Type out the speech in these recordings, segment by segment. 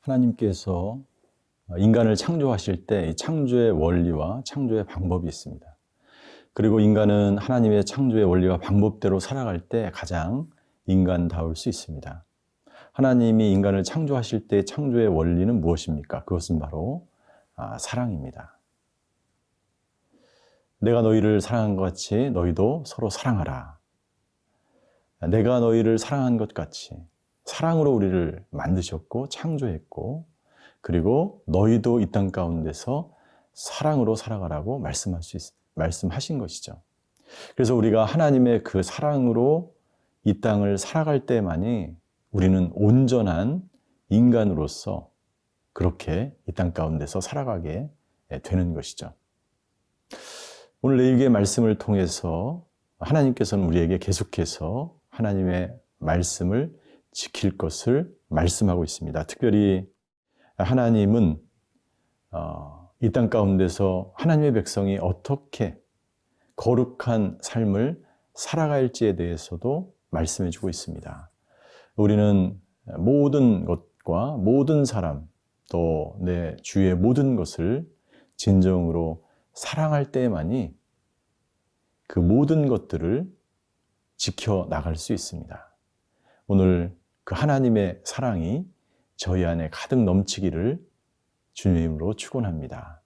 하나님께서 인간을 창조하실 때 이 창조의 원리와 창조의 방법이 있습니다. 그리고 인간은 하나님의 창조의 원리와 방법대로 살아갈 때 가장 인간다울 수 있습니다. 하나님이 인간을 창조하실 때 창조의 원리는 무엇입니까? 그것은 바로 사랑입니다. 내가 너희를 사랑한 것 같이 너희도 서로 사랑하라. 내가 너희를 사랑한 것 같이 사랑으로 우리를 만드셨고 창조했고, 그리고 너희도 이 땅 가운데서 사랑으로 살아가라고 말씀하신 것이죠. 그래서 우리가 하나님의 그 사랑으로 이 땅을 살아갈 때만이 우리는 온전한 인간으로서 그렇게 이 땅 가운데서 살아가게 되는 것이죠. 오늘 레위기의 말씀을 통해서 하나님께서는 우리에게 계속해서 하나님의 말씀을 지킬 것을 말씀하고 있습니다. 특별히 하나님은 이 땅 가운데서 하나님의 백성이 어떻게 거룩한 삶을 살아갈지에 대해서도 말씀해 주고 있습니다. 우리는 모든 것과 모든 사람, 또 내 주위의 모든 것을 진정으로 사랑할 때만이 그 모든 것들을 지켜나갈 수 있습니다. 오늘 그 하나님의 사랑이 저희 안에 가득 넘치기를 주님의 이름으로 축원합니다.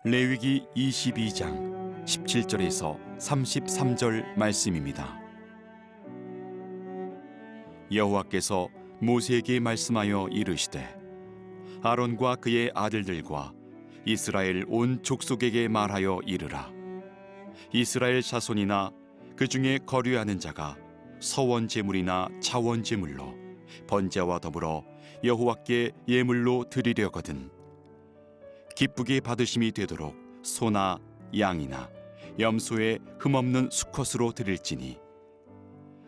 레위기 22장 17절에서 33절 말씀입니다. 여호와께서 모세에게 말씀하여 이르시되 아론과 그의 아들들과 이스라엘 온 족속에게 말하여 이르라. 이스라엘 자손이나 그 중에 거류하는 자가 서원 제물이나 차원 제물로 번제와 더불어 여호와께 예물로 드리려거든 기쁘게 받으심이 되도록 소나 양이나 염소의 흠없는 수컷으로 드릴지니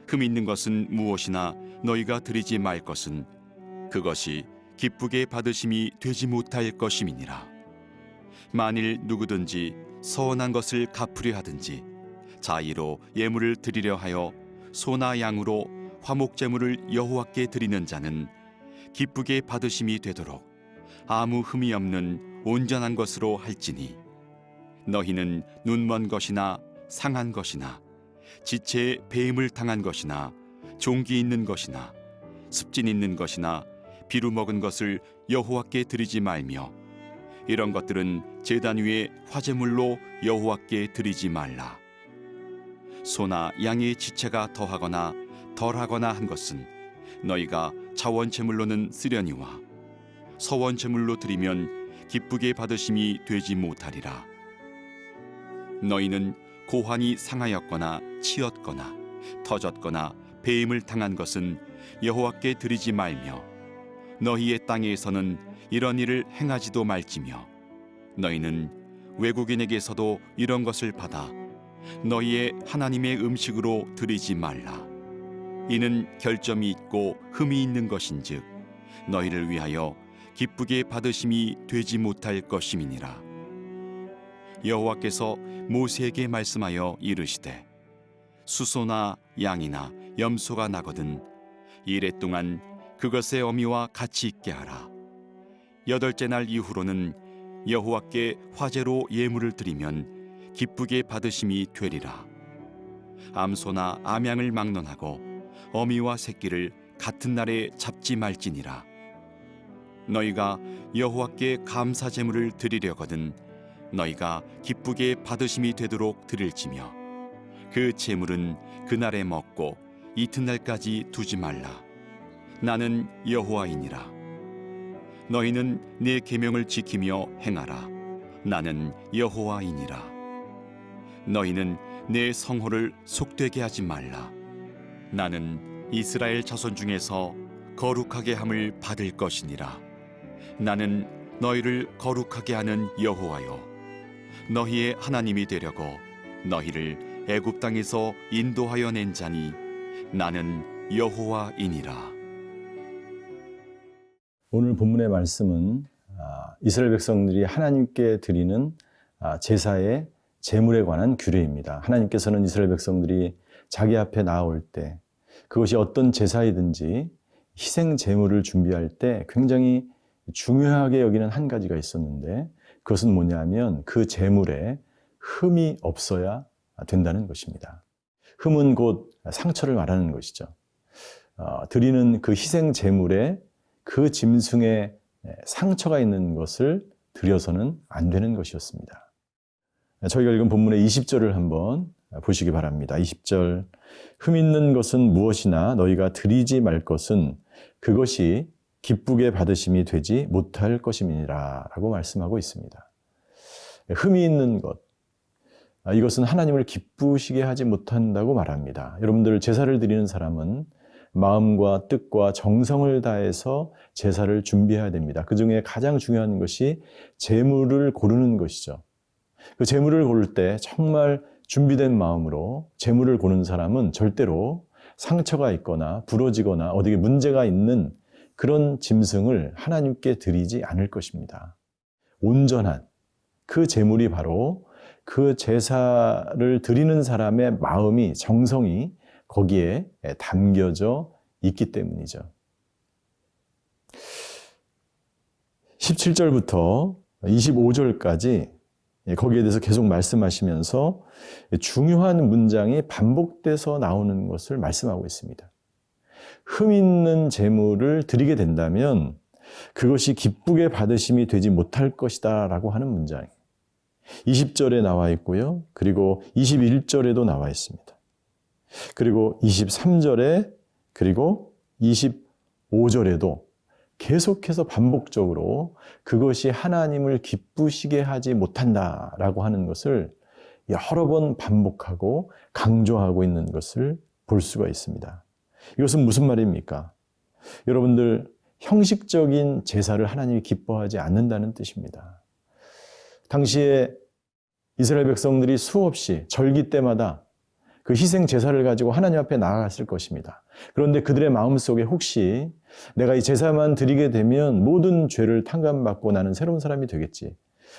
흠 있는 것은 무엇이나 너희가 드리지 말 것은 그것이 기쁘게 받으심이 되지 못할 것임이니라. 만일 누구든지 서원한 것을 갚으려 하든지 자의로 예물을 드리려 하여 소나 양으로 화목제물을 여호와께 드리는 자는 기쁘게 받으심이 되도록 아무 흠이 없는 온전한 것으로 할지니 너희는 눈먼 것이나 상한 것이나 지체에 배임을 당한 것이나 종기 있는 것이나 습진 있는 것이나 비루 먹은 것을 여호와께 드리지 말며 이런 것들은 제단 위에 화제물로 여호와께 드리지 말라. 소나 양의 지체가 더하거나 덜하거나 한 것은 너희가 차원제물로는 쓰려니와 서원제물로 드리면 기쁘게 받으심이 되지 못하리라. 너희는 고환이 상하였거나 치였거나 터졌거나 배임을 당한 것은 여호와께 드리지 말며 너희의 땅에서는 이런 일을 행하지도 말지며 너희는 외국인에게서도 이런 것을 받아 너희의 하나님의 음식으로 드리지 말라. 이는 결점이 있고 흠이 있는 것인즉 너희를 위하여 기쁘게 받으심이 되지 못할 것임이니라. 여호와께서 모세에게 말씀하여 이르시되 수소나 양이나 염소가 나거든 이레 동안 그것의 어미와 같이 있게 하라. 8째 날 이후로는 여호와께 화제로 예물을 드리면 기쁘게 받으심이 되리라. 암소나 암양을 막론하고 어미와 새끼를 같은 날에 잡지 말지니라. 너희가 여호와께 감사 제물을 드리려거든 너희가 기쁘게 받으심이 되도록 드릴지며 그 제물은 그날에 먹고 이튿날까지 두지 말라. 나는 여호와이니라. 너희는 내 계명을 지키며 행하라. 나는 여호와이니라. 너희는 내 성호를 속되게 하지 말라. 나는 이스라엘 자손 중에서 거룩하게 함을 받을 것이니라. 나는 너희를 거룩하게 하는 여호와요 너희의 하나님이 되려고 너희를 애굽 땅에서 인도하여 낸 자니 나는 여호와이니라. 오늘 본문의 말씀은 이스라엘 백성들이 하나님께 드리는 제사의 제물에 관한 규례입니다. 하나님께서는 이스라엘 백성들이 자기 앞에 나아올 때 그것이 어떤 제사이든지 희생 제물을 준비할 때 굉장히 중요하게 여기는 한 가지가 있었는데 그것은 뭐냐면 그 제물에 흠이 없어야 된다는 것입니다. 흠은 곧 상처를 말하는 것이죠. 드리는 그 희생 제물에 그 짐승에 상처가 있는 것을 드려서는 안 되는 것이었습니다. 저희가 읽은 본문의 20절을 한번 보시기 바랍니다. 20절, 흠 있는 것은 무엇이나 너희가 드리지 말 것은 그것이 기쁘게 받으심이 되지 못할 것임이니라 라고 말씀하고 있습니다. 흠이 있는 것, 이것은 하나님을 기쁘시게 하지 못한다고 말합니다. 여러분들 제사를 드리는 사람은 마음과 뜻과 정성을 다해서 제사를 준비해야 됩니다. 그 중에 가장 중요한 것이 제물을 고르는 것이죠. 그 제물을 고를 때 정말 준비된 마음으로 제물을 고른 사람은 절대로 상처가 있거나 부러지거나 어디에 문제가 있는 그런 짐승을 하나님께 드리지 않을 것입니다. 온전한 그 제물이 바로 그 제사를 드리는 사람의 마음이, 정성이 거기에 담겨져 있기 때문이죠. 17절부터 25절까지 거기에 대해서 계속 말씀하시면서 중요한 문장이 반복돼서 나오는 것을 말씀하고 있습니다. 흠 있는 제물을 드리게 된다면 그것이 기쁘게 받으심이 되지 못할 것이다 라고 하는 문장이에요. 20절에 나와 있고요. 그리고 21절에도 나와 있습니다. 그리고 23절에 그리고 25절에도 계속해서 반복적으로 그것이 하나님을 기쁘시게 하지 못한다라고 하는 것을 여러 번 반복하고 강조하고 있는 것을 볼 수가 있습니다. 이것은 무슨 말입니까? 여러분들, 형식적인 제사를 하나님이 기뻐하지 않는다는 뜻입니다. 당시에 이스라엘 백성들이 수없이 절기 때마다 그 희생 제사를 가지고 하나님 앞에 나아갔을 것입니다. 그런데 그들의 마음속에 혹시 내가 이 제사만 드리게 되면 모든 죄를 탕감받고 나는 새로운 사람이 되겠지.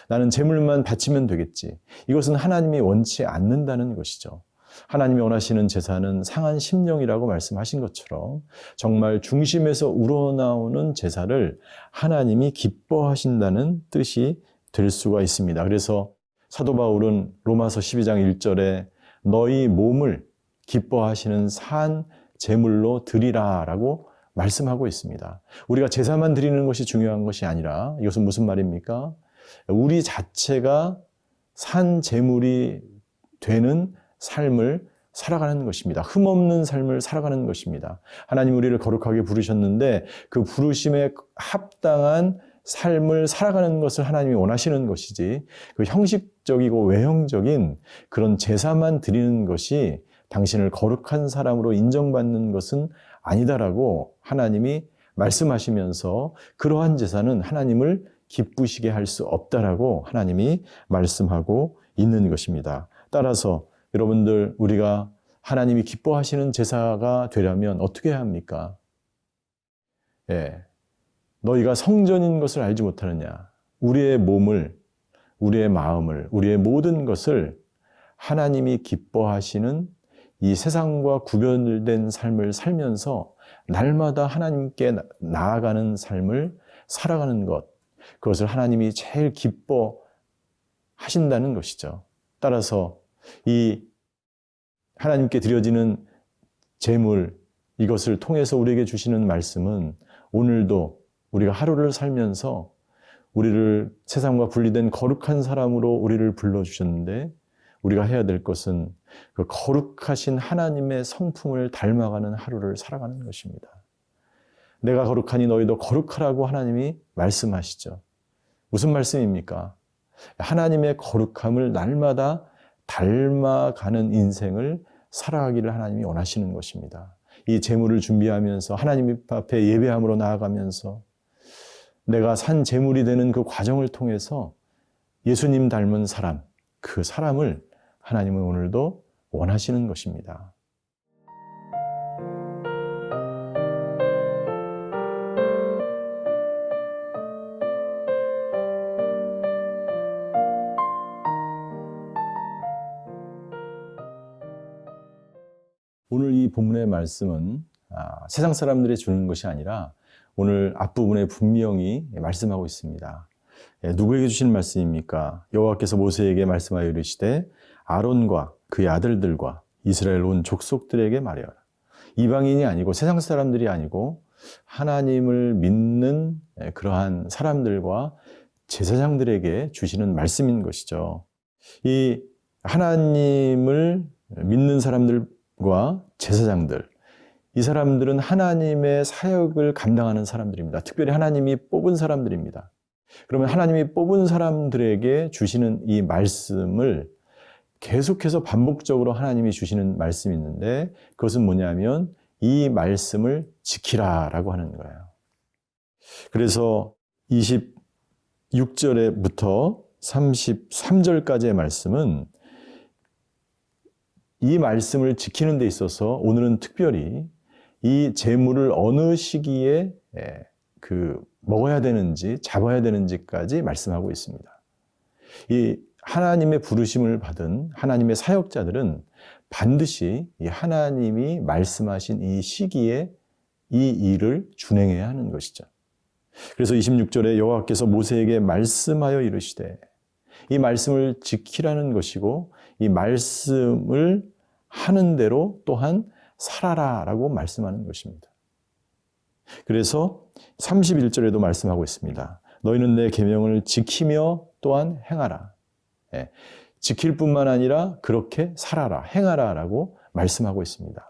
나는 제물만 바치면 되겠지. 이것은 하나님이 원치 않는다는 것이죠. 하나님이 원하시는 제사는 상한 심령이라고 말씀하신 것처럼 정말 중심에서 우러나오는 제사를 하나님이 기뻐하신다는 뜻이 될 수가 있습니다. 그래서 사도 바울은 로마서 12장 1절에 너희 몸을 기뻐하시는 산 제물로 드리라 라고 말씀하고 있습니다. 우리가 제사만 드리는 것이 중요한 것이 아니라 이것은 무슨 말입니까? 우리 자체가 산 제물이 되는 삶을 살아가는 것입니다. 흠없는 삶을 살아가는 것입니다. 하나님 우리를 거룩하게 부르셨는데 그 부르심에 합당한 삶을 살아가는 것을 하나님이 원하시는 것이지 그 형식적이고 외형적인 그런 제사만 드리는 것이 당신을 거룩한 사람으로 인정받는 것은 아니다라고 하나님이 말씀하시면서 그러한 제사는 하나님을 기쁘시게 할 수 없다라고 하나님이 말씀하고 있는 것입니다. 따라서 여러분들 우리가 하나님이 기뻐하시는 제사가 되려면 어떻게 해야 합니까? 너희가 성전인 것을 알지 못하느냐? 우리의 몸을, 우리의 마음을, 우리의 모든 것을 하나님이 기뻐하시는 이 세상과 구별된 삶을 살면서 날마다 하나님께 나아가는 삶을 살아가는 것, 그것을 하나님이 제일 기뻐하신다는 것이죠. 따라서 이 하나님께 드려지는 제물, 이것을 통해서 우리에게 주시는 말씀은 오늘도 우리가 하루를 살면서 우리를 세상과 분리된 거룩한 사람으로 우리를 불러주셨는데 우리가 해야 될 것은 그 거룩하신 하나님의 성품을 닮아가는 하루를 살아가는 것입니다. 내가 거룩하니 너희도 거룩하라고 하나님이 말씀하시죠. 무슨 말씀입니까? 하나님의 거룩함을 날마다 닮아가는 인생을 살아가기를 하나님이 원하시는 것입니다. 이 제물을 준비하면서 하나님 앞에 예배함으로 나아가면서 내가 산 제물이 되는 그 과정을 통해서 예수님 닮은 사람, 그 사람을 하나님은 오늘도 원하시는 것입니다. 오늘 이 본문의 말씀은 세상 사람들이 주는 것이 아니라 오늘 앞부분에 분명히 말씀하고 있습니다. 누구에게 주시는 말씀입니까? 여호와께서 모세에게 말씀하여 이르시되 아론과 그의 아들들과 이스라엘 온 족속들에게 말하여라. 이방인이 아니고 세상 사람들이 아니고 하나님을 믿는 그러한 사람들과 제사장들에게 주시는 말씀인 것이죠. 이 하나님을 믿는 사람들과 제사장들, 이 사람들은 하나님의 사역을 감당하는 사람들입니다. 특별히 하나님이 뽑은 사람들입니다. 그러면 하나님이 뽑은 사람들에게 주시는 이 말씀을 계속해서 반복적으로 하나님이 주시는 말씀이 있는데 그것은 뭐냐면 이 말씀을 지키라라고 하는 거예요. 그래서 26절부터 33절까지의 말씀은 이 말씀을 지키는 데 있어서 오늘은 특별히 이 재물을 어느 시기에 먹어야 되는지 잡아야 되는지까지 말씀하고 있습니다. 이 하나님의 부르심을 받은 하나님의 사역자들은 반드시 이 하나님이 말씀하신 이 시기에 이 일을 준행해야 하는 것이죠. 그래서 26절에 여호와께서 모세에게 말씀하여 이르시되 이 말씀을 지키라는 것이고 이 말씀을 하는 대로 또한 살아라라고 말씀하는 것입니다. 그래서 31절에도 말씀하고 있습니다. 너희는 내 계명을 지키며 또한 행하라. 지킬 뿐만 아니라 그렇게 살아라, 행하라라고 말씀하고 있습니다.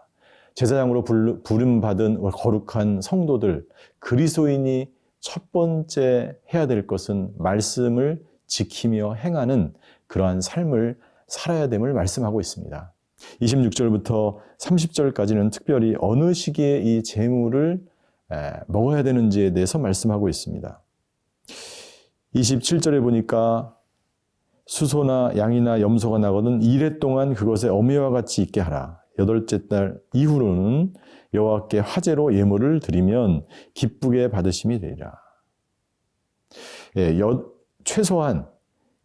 제사장으로 부름받은 거룩한 성도들, 그리스도인이 첫 번째 해야 될 것은 말씀을 지키며 행하는 그러한 삶을 살아야 됨을 말씀하고 있습니다. 26절부터 30절까지는 특별히 어느 시기에 이 재물을 먹어야 되는지에 대해서 말씀하고 있습니다. 27절에 보니까 수소나 양이나 염소가 나거든 이래 동안 그것에 어미와 같이 있게 하라. 여덟째 달 이후로는 여호와께 화제로 예물을 드리면 기쁘게 받으심이 되리라. 최소한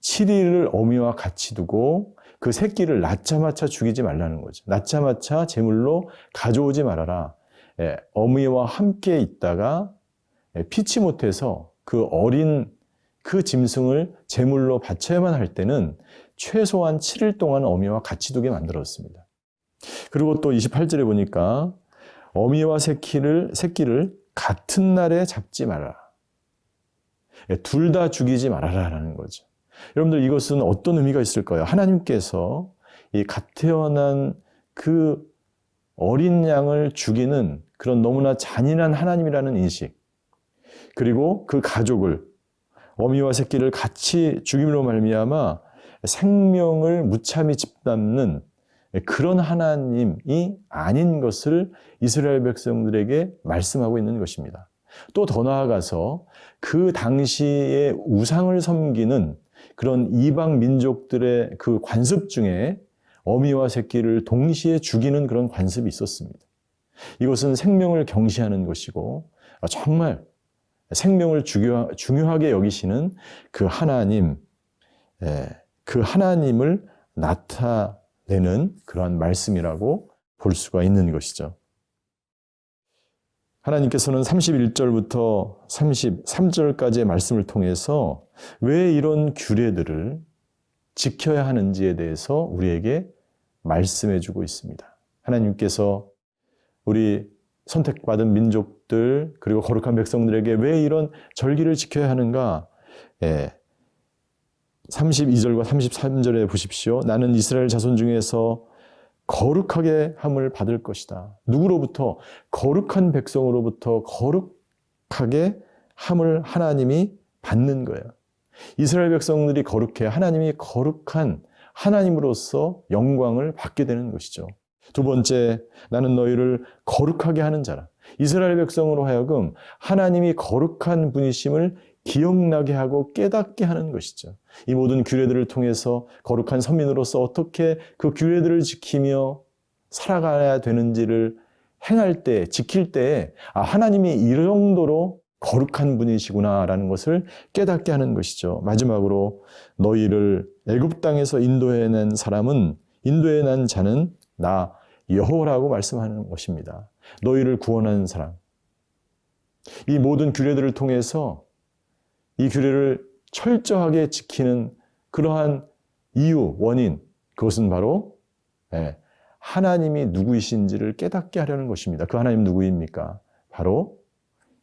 7일을 어미와 같이 두고 그 새끼를 낳자마자 죽이지 말라는 거죠. 낳자마자 제물로 가져오지 말아라. 어미와 함께 있다가 피치 못해서 그 어린 그 짐승을 제물로 바쳐야만 할 때는 최소한 7일 동안 어미와 같이 두게 만들었습니다. 그리고 또 28절에 보니까 어미와 새끼를 같은 날에 잡지 말아라. 둘 다 죽이지 말아라라는 거죠. 여러분들 이것은 어떤 의미가 있을까요? 하나님께서 이 갓 태어난 그 어린 양을 죽이는 그런 너무나 잔인한 하나님이라는 인식, 그리고 그 가족을 어미와 새끼를 같이 죽임으로 말미암아 생명을 무참히 짓밟는 그런 하나님이 아닌 것을 이스라엘 백성들에게 말씀하고 있는 것입니다. 또 더 나아가서 그 당시에 우상을 섬기는 그런 이방 민족들의 그 관습 중에 어미와 새끼를 동시에 죽이는 그런 관습이 있었습니다. 이것은 생명을 경시하는 것이고 정말 생명을 중요하게 여기시는 그 하나님, 그 하나님을 나타내는 그러한 말씀이라고 볼 수가 있는 것이죠. 하나님께서는 31절부터 33절까지의 말씀을 통해서 왜 이런 규례들을 지켜야 하는지에 대해서 우리에게 말씀해 주고 있습니다. 하나님께서 우리 선택받은 민족들 그리고 거룩한 백성들에게 왜 이런 절기를 지켜야 하는가? 32절과 33절에 보십시오. 나는 이스라엘 자손 중에서 거룩하게 함을 받을 것이다. 누구로부터? 거룩한 백성으로부터 거룩하게 함을 하나님이 받는 거예요. 이스라엘 백성들이 거룩해 하나님이 거룩한 하나님으로서 영광을 받게 되는 것이죠. 두 번째, 나는 너희를 거룩하게 하는 자라. 이스라엘 백성으로 하여금 하나님이 거룩한 분이심을 기억나게 하고 깨닫게 하는 것이죠. 이 모든 규례들을 통해서 거룩한 선민으로서 어떻게 그 규례들을 지키며 살아가야 되는지를 행할 때, 지킬 때 하나님이 이 정도로 거룩한 분이시구나라는 것을 깨닫게 하는 것이죠. 마지막으로 너희를 애굽 땅에서 인도해낸 자는 나 여호와라고 말씀하는 것입니다. 너희를 구원하는 사람. 이 모든 규례들을 통해서 이 규례를 철저하게 지키는 그러한 이유, 원인, 그것은 바로 하나님이 누구이신지를 깨닫게 하려는 것입니다. 그 하나님 누구입니까? 바로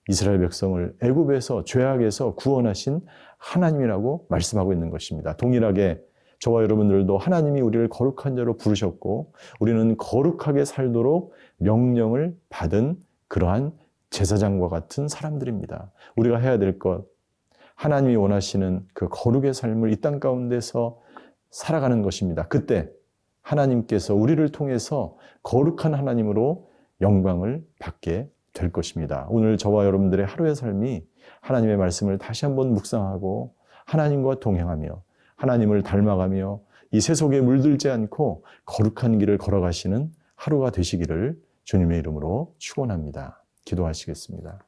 이스라엘 백성을 애굽에서 죄악에서 구원하신 하나님이라고 말씀하고 있는 것입니다. 동일하게 저와 여러분들도 하나님이 우리를 거룩한 자로 부르셨고 우리는 거룩하게 살도록 명령을 받은 그러한 제사장과 같은 사람들입니다. 우리가 해야 될 것, 하나님이 원하시는 그 거룩의 삶을 이 땅 가운데서 살아가는 것입니다. 그때 하나님께서 우리를 통해서 거룩한 하나님으로 영광을 받게 될 것입니다. 오늘 저와 여러분들의 하루의 삶이 하나님의 말씀을 다시 한번 묵상하고 하나님과 동행하며 하나님을 닮아가며 이 세속에 물들지 않고 거룩한 길을 걸어가시는 하루가 되시기를 주님의 이름으로 축원합니다. 기도하시겠습니다.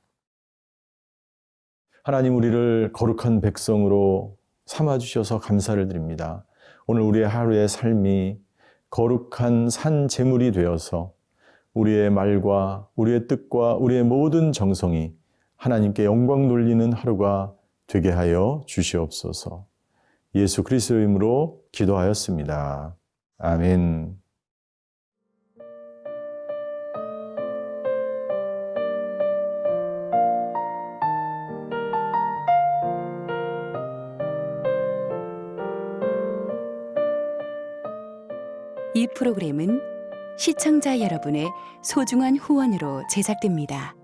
하나님, 우리를 거룩한 백성으로 삼아주셔서 감사를 드립니다. 오늘 우리의 하루의 삶이 거룩한 산 제물이 되어서 우리의 말과 우리의 뜻과 우리의 모든 정성이 하나님께 영광 돌리는 하루가 되게 하여 주시옵소서. 예수 그리스도의 이름으로 기도하였습니다. 아멘. 이 프로그램은 시청자 여러분의 소중한 후원으로 제작됩니다.